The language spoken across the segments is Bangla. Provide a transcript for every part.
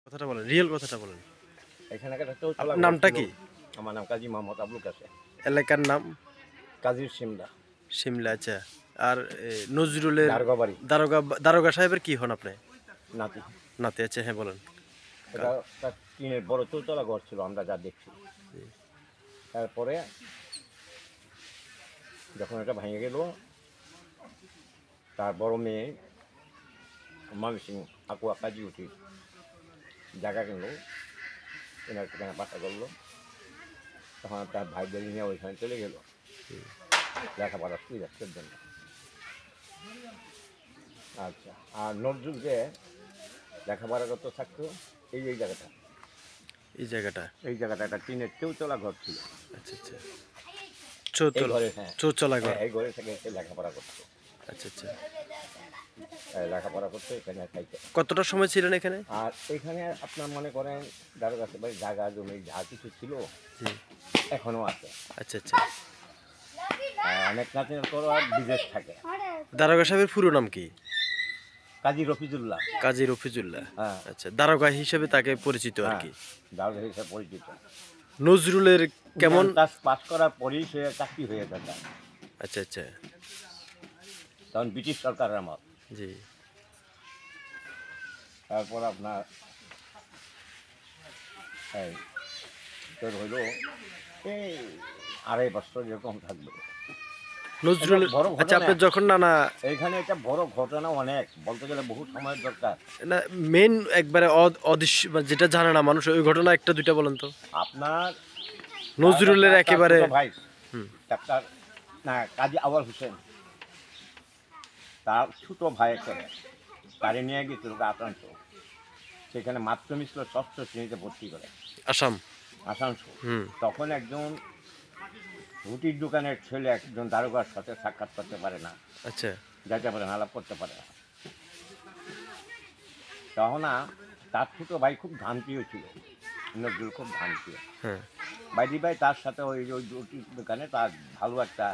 কথাটা বলেন, রিয়েল কথাটা বলেন। এখানে একটা চৌতলা আপনার ঘর নামটা ছিল। কি? আমার নাম কাজী মোহাম্মদ আবুল কাসেম, এলাকার নাম? কাজীর সিমলা, সিমলা, আচ্ছা। আর নজরুলের দারোগাবাড়ি, দারোগা দারোগা সাহেবের কি হন আপনি? নাতি। নাতি, আচ্ছা, হ্যাঁ বলেন। এটা একটা টিনের বড় চৌতলা ঘর ছিল আমরা যা দেখছি। তারপরে যখন এটা ভেঙে গেল, তার বড় মেয়ে ময়মনসিং আকুয়া কাজী উঠি জায়গা কিনলো, এনার সেখানে বাসা করলো। তখন তার ভাইদের নিয়ে ওইখানে চলে গেল লেখাপড়া সুবিধার জন্য। আচ্ছা, আর নজরুল যে লেখাপড়া করতে থাকতো এই জায়গাটা, এই জায়গাটা, এই জায়গাটা একটা টিনের চৌতলা ঘর ছিল। আচ্ছা আচ্ছা। এই চৌতলা, ঘরে, হ্যাঁ, চৌচলা ঘর, হ্যাঁ, এই ঘরে থেকে সে লেখাপড়া করতো। আচ্ছা আচ্ছা। লেখাপড়া করতো, এখানে খাইতো। কতটা সময় ছিলেন এখানে? আর এখানে আপনার মনে করেন দারোগা সাহেবের জায়গা জমি যা কিছু ছিল জি, এখনো আছে। আচ্ছা আচ্ছা। অনেক নাচের পরও আর বিদেশ থাকে। দারোগা সাহেবের পুরো নাম কি? কাজী রফিজুল্লাহ। কাজী রফিজুল্লাহ, হ্যাঁ, আচ্ছা। দারোগা হিসেবে তাকে পরিচিত আর হ্যাঁ, কি। দারোগা হিসেবে পরিচিত। নজরুলের কেমন? ক্লাস পাস করার পরেই সে চাকরি হয়ে থাকে, আচ্ছা আচ্ছা, তখন ব্রিটিশ সরকারের আমল। জি। তারপর আপনার এই তোর হইল এই 2.5 বছর এরকম থাকবে। নজরুল, এটা বড় আচ্ছা, ঘটনা। আপনার যখন নানা, এইখানে একটা বড় ঘটনা, অনেক বলতে গেলে বহু সময়ের দরকার। না, মেন একবারে অদৃশ্য মানে যেটা জানে না মানুষ, ওই ঘটনা একটা দুইটা বলেন তো। আপনার নজরুলের তার একেবারে, ছোট ভাই হুম, ডাক্তার না কাজী আওয়াল হোসেন, তার ছোট ভাই করে তারে নিয়ে গেছিল আসানসোল। সেখানে মাধ্যমিক ছিল 6ষ্ঠ শ্রেণীতে ভর্তি করে আসাম, আসানসোল। হুম, তখন একজন রুটির দোকানের ছেলে একজন দারোগার সাথে সাক্ষাৎ করতে পারে না, আচ্ছা, যাইতে পারে না, আলাপ করতে পারে না। তখন তার ছোট ভাই খুব ধানপ্রিয় ছিল, নজরুল খুব ধানপ্রিয়। হ্যাঁ, বাইদি ভাই তার সাথে ওই ওই রুটির দোকানে তার ভালো একটা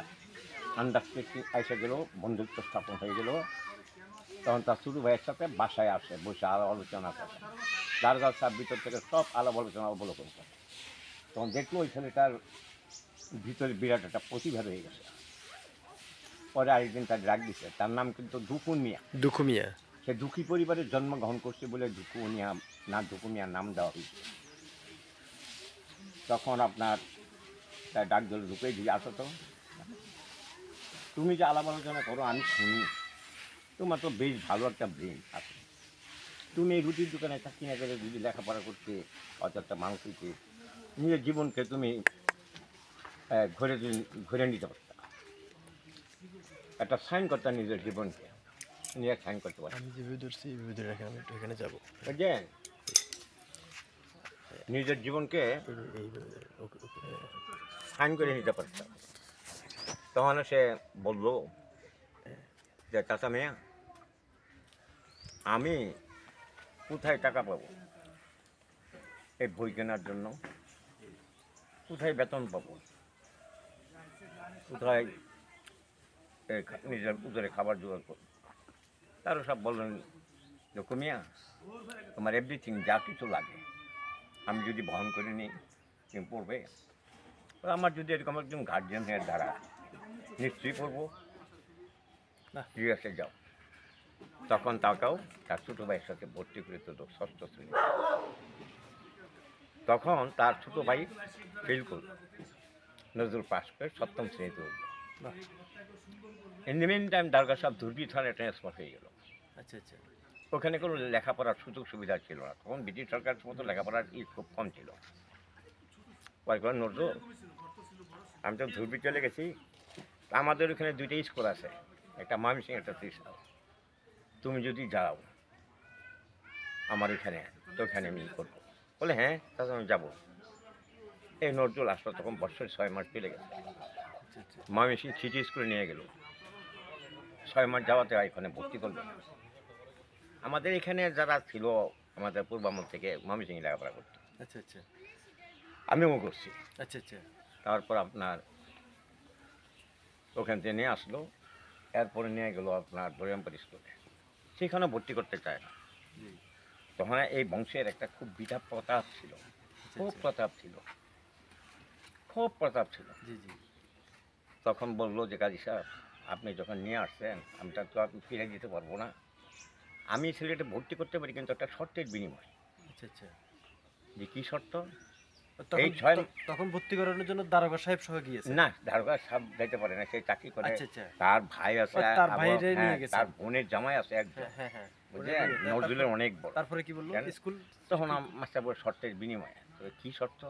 আন্ডারস্ট্যান্ডিং এসে গেল, বন্ধুত্ব স্থাপন হয়ে গেল। তখন তার ছোটো ভাইয়ের সাথে বাসায় আসে, বসে আলাপ আলোচনা করে। দারোগা সাহেব ভিতর থেকে সব আলাপ আলোচনা অবলোকন করে। তখন দেখলো ওই ছেলেটার ভিতরে বিরাট একটা প্রতিভা রয়ে গেছে। পরে আরেকদিন তার ডাক দিছে, তার নাম কিন্তু দুকুন মিয়া। দুখু মিয়া, সে দুঃখী পরিবারে জন্মগ্রহণ করছে বলে দুকু মিয়া না, দুকু মিয়ার নাম দেওয়া হয়েছে। তখন আপনার তার ডাক জল ঢুকে দিয়ে আসো তো, তুমি যে আলাপ আলোচনা করো আমি শুনি, তোমার তো বেশ ভালো একটা ব্রেন আছে। তুমি এই রুটির দোকানে চাকরি না করে যদি লেখাপড়া করতে, হয়তো একটা মানুষ হইতে নিজের জীবনকে তুমি ঘুরে ঘুরে নিতে পারত, একটা সাইন করতে নিজের জীবনকে নিজে সাইন করতে পারত। আমি যেভাবে ধরছি এইভাবে ধরে রাখেন, আমি একটু এখানে যাবো। বুঝলেন, নিজের জীবনকে এইভাবে ধরে, ওকে ওকে, সাইন করে নিতে পারত। তখন সে বললো যে চাচা মেয়া, আমি কোথায় টাকা পাবো এই বই কেনার জন্য, কোথায় বেতন পাবো, কোথায় নিজের উদরে খাবার জোগাড় করবো। তারও সব বললেন যে কমিয়া, তোমার এভরিথিং যা কিছু লাগে আমি যদি বহন করে নিই তুমি পড়বে। তো আমার যদি এরকম একজন গার্জিয়ানের দ্বারা নিশ্চয়ই পড়বো, না ঠিক আছে যাও। তখন তাকেও তার ছোটো ভাইয়ের সাথে ভর্তি করে দিল 6ষ্ঠ শ্রেণী। তখন তার ছোটো ভাই ফেল করল, নজরুল পাস করে 7ম শ্রেণীতে উঠল। ইন দি মিন টাইম দারোগা সাহেব দুর্বৃত্ত থানায় ট্রান্সফার হয়ে গেল। আচ্ছা আচ্ছা, ওখানে কোনো লেখাপড়ার সুযোগ সুবিধা ছিল না, তখন ব্রিটিশ সরকার মতো লেখাপড়ার খুব কম ছিল। পরে করে নজরুল, আমি তো ধুবড়ি চলে গেছি, আমাদের ওখানে 2টা স্কুল আছে, একটা ময়মনসিং একটা ত্রিশাল, তুমি যদি যাও আমার এখানে, তো ওখানে আমি করবো। বলে হ্যাঁ তাহলে আমি যাবো। এই নজরুল আসলো, তখন বছর 6 মাস চলে গেছে। ময়মনসিং সিটি স্কুলে নিয়ে গেল, 6 মাস যাওয়াতে এখানে ভর্তি করলো। আমাদের এখানে যারা ছিল আমাদের পূর্বামল থেকে ময়মনসিং লেখাপড়া করতো, আচ্ছা আচ্ছা, আমিও করছি। আচ্ছা আচ্ছা, তারপর আপনার ওখান থেকে নিয়ে আসলো, এরপরে নিয়ে গেলো আপনার দরিয়ামপুর স্কুলে, সেখানেও ভর্তি করতে চায় না। তখন এই বংশের একটা খুব বিরাট প্রতাপ ছিল, খুব প্রতাপ ছিল, খুব প্রতাপ ছিল। জি জি। তখন বললো যে কাজী সাহেব আপনি যখন নিয়ে আসছেন আমি তো আপনি ফিরে দিতে পারবো না, আমি ছেলেটা ভর্তি করতে পারি কিন্তু একটা শর্তের বিনিময়। আচ্ছা আচ্ছা। যে কী শর্ত? তখন এই ছয় তখন ভর্তি করানোর জন্য দারোগা সাহেব সহ গিয়েছে? না, দারোগা সাহেব যাইতে পারে না, সে চাকরি করে। আচ্ছা আচ্ছা। তার ভাই আছে, তার আবার ভাইরে নিয়ে হ্যাঁ, গেছে? তার বোনের জামাই আছে একজন, হ্যাঁ হ্যাঁ হ্যাঁ। বুঝলেন, নজরুলের অনেক বড়। তারপরে কি বললো কেন? স্কুল? তখন মাস্টার বলে শর্তের বিনিময়ে। তো কী শর্ত?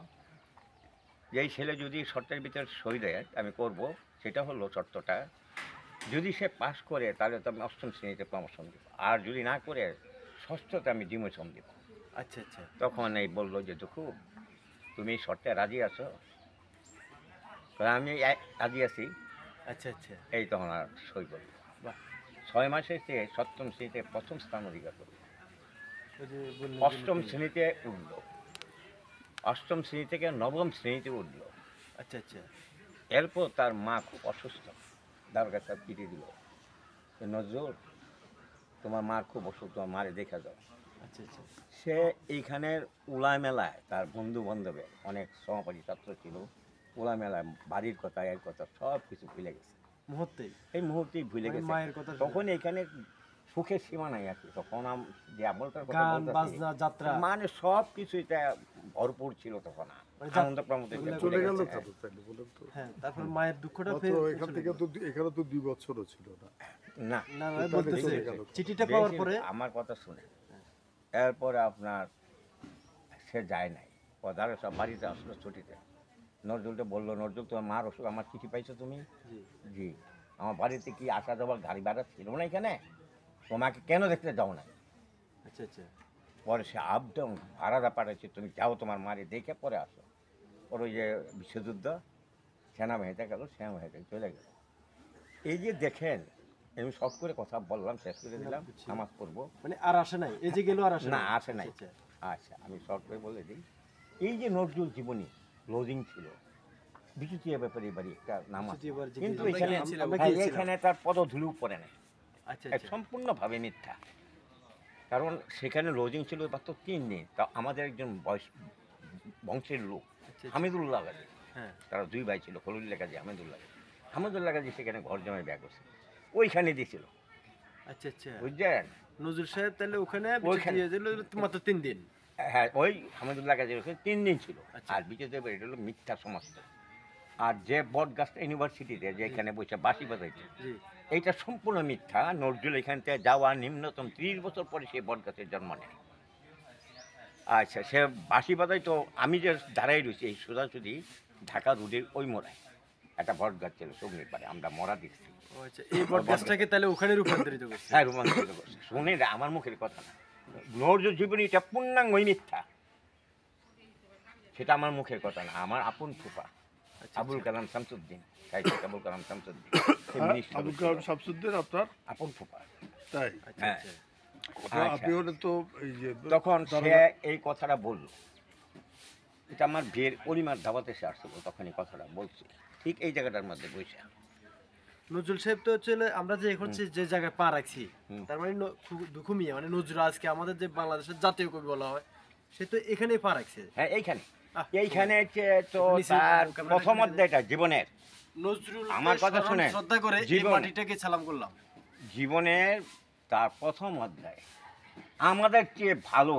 যে এই ছেলে যদি শর্তের ভিতরে সই দেয় আমি করব, সেটা হলো শর্তটা, যদি সে পাশ করে তাহলে তো আমি অষ্টম শ্রেণীতে প্রমোশন দেবো, আর যদি না করে ষষ্ঠতে আমি ডিমোশন দেবো। আচ্ছা আচ্ছা। তখন এই বললো যে দুঃখু তুমি এই শর্তে রাজি আছো? কয়, আমি রাজি আছি। আচ্ছা আচ্ছা। এই তখন আর সই করল। বাহ। 6 মাসে সে সপ্তম শ্রেণীতে প্রথম স্থান অধিকার করল, ওই যে বললেন যে অষ্টম নতুন- শ্রেণীতে উঠল, অষ্টম শ্রেণী থেকে নবম শ্রেণীতে উঠল। আচ্ছা আচ্ছা। এরপর তার মা খুব অসুস্থ, দারোগা সাহেব চিঠি দিল, নজরুল তোমার মা খুব অসুস্থ, তোমার মারে দেখা যাও। আচ্ছা আচ্ছা। সে এইখানের উলা মেলায় তার বন্ধু বান্ধবের অনেক সমাপনী ছাত্র ছিল, উলা মেলায় বাড়ির কথা এর কথা সব কিছু ভুলে গেছে, মুহূর্তেই এই মুহূর্তেই ভুলে মানে গেছে। মায়ের কথা তখন এখানে সুখের সীমা নাই আর কি, তখন যে আমলটার কথা গান বলতেছি, বাজনা যাত্রা মানে সব কিছুইটা ভরপুর ছিল তখন, মানে আনন্দ প্রমোদে চলে গেল কেন তাহলে বলেন তো? হ্যাঁ, তারপর মায়ের দুঃখটা মাত্র ফের এখান চলে থেকে গেল। তো এখানে তো 2 বছরও ছিল না। না। না তাহলে বলতেছে চলে গেল। চিঠিটা পাওয়ার বেশি- পরে আমার কথা শুনে এরপরে আপনার সে যায় নাই, দাঁড়ে সব বাড়িতে আসলো ছুটিতে। নজরুলটা বললো, নজরুল তোমার মার ওষুধ আমার চিঠি পাইছো তুমি? জি জি। আমার বাড়িতে কি আসা যাওয়ার গাড়ি ভাড়া ছিল না এখানে, তোমাকে কেন দেখতে যাও না? আচ্ছা আচ্ছা। পরে সে আপ ডাউন ভাড়াটা পাঠাচ্ছে, তুমি যাও তোমার মারে দেখে পরে আসো। ওর ওই যে বিশ্বযুদ্ধ, সেনাবাহিনীতে গেল, সেনাবাহিনীতে চলে গেল। এই যে দেখেন, আমি সব করে কথা বললাম, শেষ করে দিলাম, বুঝছি। নামাজ পড়বো। মানে আর আসে নাই, এই যে গেল আর আসে না, নাই? আসে নাই। আচ্ছা, আচ্ছা, আমি শর্ট করে বলে দিই, এই যে নজরুল জীবনী লজিং ছিল, বিচুতিয়া ব্যাপারে বাড়ি একটা নাম আছে, বিচুতিয়া বাড়ি যে কিন্তু আমরা এখানে গিয়েছিলাম, আমরা হ্যাঁ, গিয়েছিলাম। এখানে তার পদধূলিও পড়ে না, আচ্ছা এক আচ্ছা। সম্পূর্ণভাবে মিথ্যা। কারণ সেখানে লজিং ছিল মাত্র 3 দিন, তা আমাদের একজন বংশের লোক আচ্ছা, আচ্ছা। হামিদুল্লাহ গাজী, হ্যাঁ তারা 2 ভাই ছিল, খলিলুল্লাহ গাজী, হামিদুল্লাহ গাজী। হামিদুল্লাহ গাজী সেখানে ঘর জমায় ব্যাগ করছে, ওইখানে দিয়েছিল, আচ্ছা আচ্ছা। বুঝলেন। নজরুল সাহেব তাহলে ওখানে ওইখানে- বিচুতিয়া দিল মাত্র 3 দিন। হ্যাঁ, ওই হামিদুল্লাহ গাজীর ওখানে 3 দিন ছিল। আচ্ছা। আর বিজয়দেবের এটা হলো মিথ্যা সমস্ত। আর যে বট গাছটা ইউনিভার্সিটিতে যেখানে বসে বাঁশি বাজাইছে, জি এইটা সম্পূর্ণ মিথ্যা। নজরুল এখান থেকে যাওয়া নিম্নতম 30 বছর পরে সেই বট গাছের জন্ম নেয়। আচ্ছা, সে বাঁশি বাজাই তো, আমি যে দাঁড়াই রয়েছি এই সোজাসুজি ঢাকা রোডের ওই মোড়ায় একটা বট গাছ ছিল, সবনির পারে, আমরা মরা দেখছি। ও আচ্ছা, এই বটগাছটাকে তাহলে ওখানে রূপান্তরিত করছে? হ্যাঁ, রোমাঞ্চিত করছে। শুনে না, আমার মুখের কথা না, নজরুল জীবনীটা পূর্ণাঙ্গই মিথ্যা, সেটা আমার মুখের কথা না, আমার আপন ফুপা আচ্ছা, আবুল আচ্ছা। কালাম শামসুদ্দিন, সাহিত্যিক আবুল কালাম শামসুদ্দিন, সে হ্যাঁ, minister আবুল ছিল। কালাম শামসুদ্দিন আপনার? আপন ফুপা। তাই? আচ্ছা হ্যাঁ। আচ্ছা। তো আচ্ছা। আপনি হলে তো এই যে তখন সে দারোগা- এই কথাটা বলল, এটা আমার বিয়ের পরিমার ধাবাতে সে আসছিল, তখন এই কথাটা বলছে, ঠিক এই জায়গাটার মধ্যে বসে। নজরুল সাহেব তো হচ্ছে আমরা যে এখন যে জায়গায় পা রাখছি, হুম। তার মানে দুঃখ মিয়া মানে নজরুল আজকে আমাদের যে বাংলাদেশের জাতীয় কবি বলা হয়, সে তো এখানেই পা রাখছে। হ্যাঁ, এইখানে আহ, এইখানে তো নিচে তার ক্যামেরাটা প্রথম নিচে- অধ্যায়টা জীবনের, নজরুল আমার কথা শুনেন, শ্রদ্ধা করে এই জীবন- মাটিটাকে সালাম করলাম। জীবনের তার প্রথম অধ্যায় আমাদের চেয়ে ভালো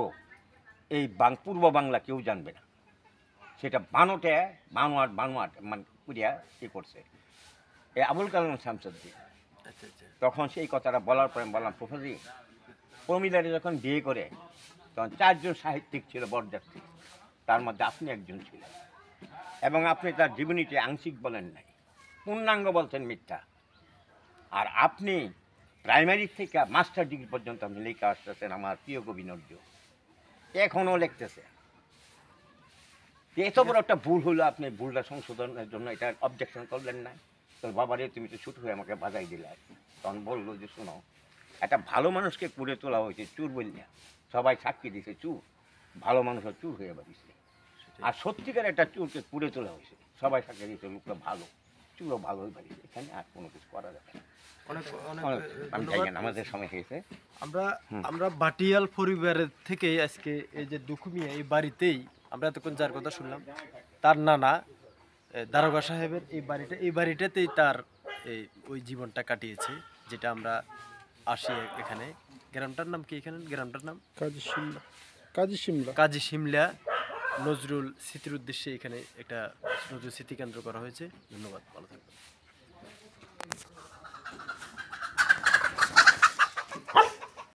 এই পূর্ব বাংলা কেউ জানবে না, সেটা বানোয়াট মানে পুরিয়া কি করছে এই আবুল কালাম শামসুদ্দিন। আচ্ছা আচ্ছা। তখন সেই কথাটা বলার পরে বললাম, প্রফেসর প্রমিলারে যখন বিয়ে করে তখন 4 জন সাহিত্যিক ছিল বরযাত্রী, তার মধ্যে আপনি একজন ছিলেন, এবং আপনি তার জীবনীতে আংশিক বলেন নাই, পূর্ণাঙ্গ বলছেন মিথ্যা। আর আপনি প্রাইমারি থেকে মাস্টার ডিগ্রি পর্যন্ত আপনি লিখে আসতেছেন আমার প্রিয় কবি নজরুল, এখনও লিখতেছে। এত বড় একটা ভুল হলো, আপনি ভুলটা সংশোধনের জন্য এটা অবজেকশন করলেন না, তোর বাবারে তুমি তো ছুট হয়ে আমাকে বাজাই দিলে। তখন বললো যে শোনো, একটা ভালো মানুষকে কুড়ে তোলা হয়েছে চুর বললে, সবাই সাক্ষী দিছে চুর, ভালো মানুষের চুর হয়ে বাড়িছে। আর সত্যিকার একটা চুরকে কুড়ে তোলা হয়েছে, সবাই সাক্ষী দিয়েছে লোকটা ভালো। একটুও ভালো পারি এখানে আর কোনো কিছু করা যাবে না। অনেক অনেক আমি ধন্যবাদ। যাই না, আমাদের সময় হয়েছে। আমরা আমরা ভাটিয়াল পরিবারের থেকে আজকে এই যে দুখু মিয়া এই বাড়িতেই আমরা এতক্ষণ যার কথা শুনলাম তার নানা দারোগা সাহেবের এই বাড়িটাতেই তার এই ওই জীবনটা কাটিয়েছে, যেটা আমরা আসি এখানে। গ্রামটার নাম কি? এখানে গ্রামটার নাম কাজী শিমলা। নজরুল স্মৃতির উদ্দেশ্যে এখানে একটা নজরুল স্মৃতি কেন্দ্র করা হয়েছে। ধন্যবাদ, ভালো থাকবেন।